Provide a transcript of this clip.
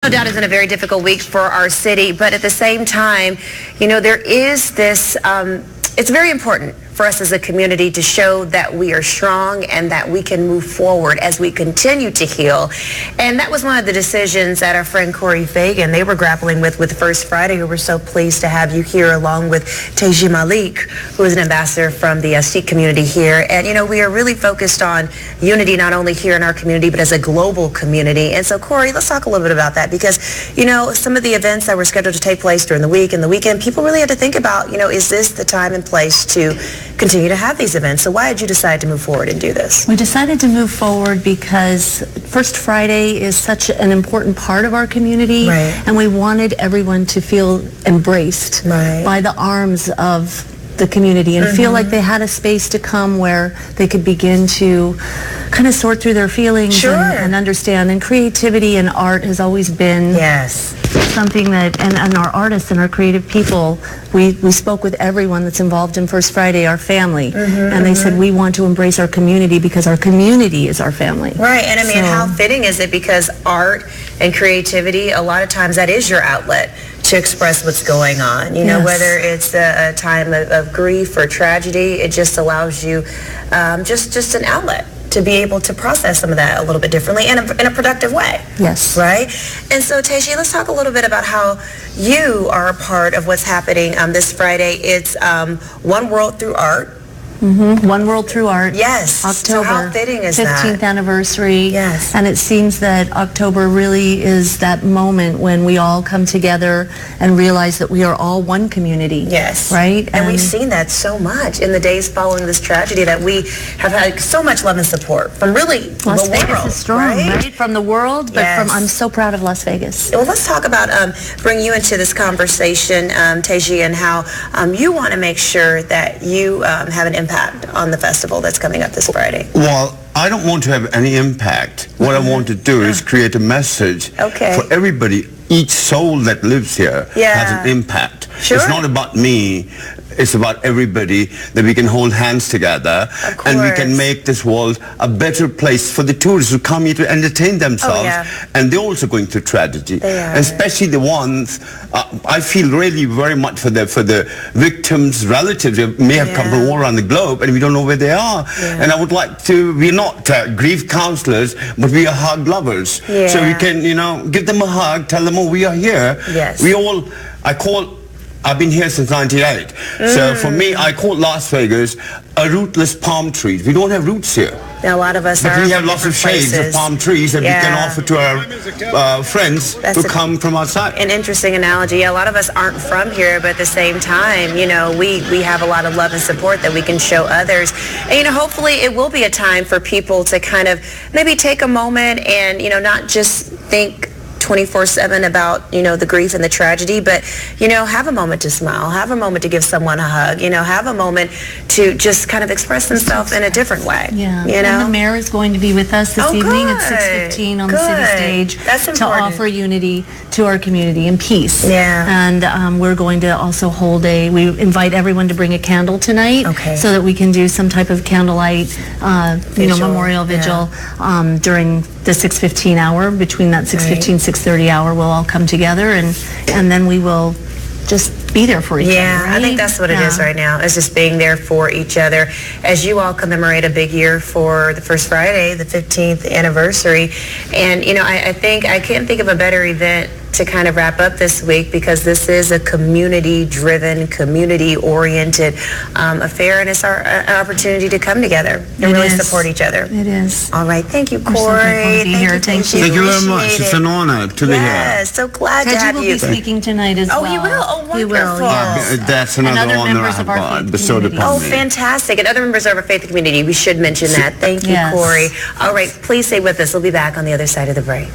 No doubt it's been a very difficult week for our city, but at the same time, there is this, it's very important for us as a community to show that we are strong and that we can move forward as we continue to heal. And that was one of the decisions that our friend Corey Fagan, they were grappling with First Friday, who we're so pleased to have you here along with Teji Malik, who is an ambassador from the Sikh community here. And, we are really focused on unity not only here in our community, but as a global community. And so, Corey, let's talk a little bit about that because, some of the events that were scheduled to take place during the week and the weekend, people really had to think about, is this the time and place to continue to have these events? So why did you decide to move forward and do this? We decided to move forward because First Friday is such an important part of our community, right, and we wanted everyone to feel embraced, right, by the arms of the community and feel like they had a space to come where they could begin to kind of sort through their feelings, sure, and understand. And creativity and art has always been, yes, something that, and our artists and our creative people, we spoke with everyone that's involved in First Friday, our family, and they said we want to embrace our community because our community is our family. Right, and I mean, how fitting is it, because art and creativity, a lot of times that is your outlet to express what's going on, yes, whether it's a time of grief or tragedy, it just allows you just an outlet to be able to process some of that a little bit differently in a productive way. Yes. Right? And so, Teji, let's talk a little bit about how you are a part of what's happening this Friday. It's One World Through Art. One World Through Art. Yes. October. So how fitting is 15th that? anniversary. Yes. And it seems that October really is that moment when we all come together and realize that we are all one community. Yes. Right? And we've seen that so much in the days following this tragedy, that we have had so much love and support from really Las the Vegas world. is strong, right? From the world, but Yes. I'm so proud of Las Vegas. Well, let's talk about, bring you into this conversation, Teji, and how you want to make sure that you have an impact on the festival that's coming up this Friday. Well, I don't want to have any impact. What I want to do is create a message for everybody. Each soul that lives here has an impact. Sure. It's not about me. It's about everybody, that we can hold hands together and we can make this world a better place for the tourists who come here to entertain themselves. And they're also going through tragedy, especially the ones, I feel really very much for the victims' relatives who may have come from all around the globe and we don't know where they are. And I would like to, we're not grief counselors, but we are hug lovers. So we can, give them a hug, tell them, oh, we are here. We all, I've been here since '98. So for me, I call Las Vegas a rootless palm tree. We don't have roots here. Now, a lot of us But we have lots of shades of palm trees that we can offer to our friends who come from outside. An interesting analogy. A lot of us aren't from here, but at the same time, we have a lot of love and support that we can show others. And, hopefully it will be a time for people to kind of maybe take a moment and, not just think 24/7 about, the grief and the tragedy, but, have a moment to smile, have a moment to give someone a hug, have a moment to just kind of express themselves in a different way. And the mayor is going to be with us this evening at 6:15 on the city stage to offer unity to our community and peace. And we're going to also hold we invite everyone to bring a candle tonight so that we can do some type of candlelight, memorial vigil during the 6:15 hour. Between that 6:15, 6:30 hour, we'll all come together and then we will just be there for each other. Right? I think that's what it is right now, is just being there for each other as you all commemorate a big year for the First Friday, the 15th anniversary. And, I think I can't think of a better event to kind of wrap up this week, because this is a community-driven, community-oriented affair, and it's our opportunity to come together and really support each other. It is. All right. Thank you, Corey. Thank you. Thank you very much. It's an honor to be here. Yes, so glad to have Teji will you. be speaking tonight as well. Oh, he will? Oh, wonderful. He will, yes. That's another honor I have bestowed upon me. Oh, fantastic. And other members of our faith community, we should mention that. Thank you, Corey. All right, please stay with us. We'll be back on the other side of the break.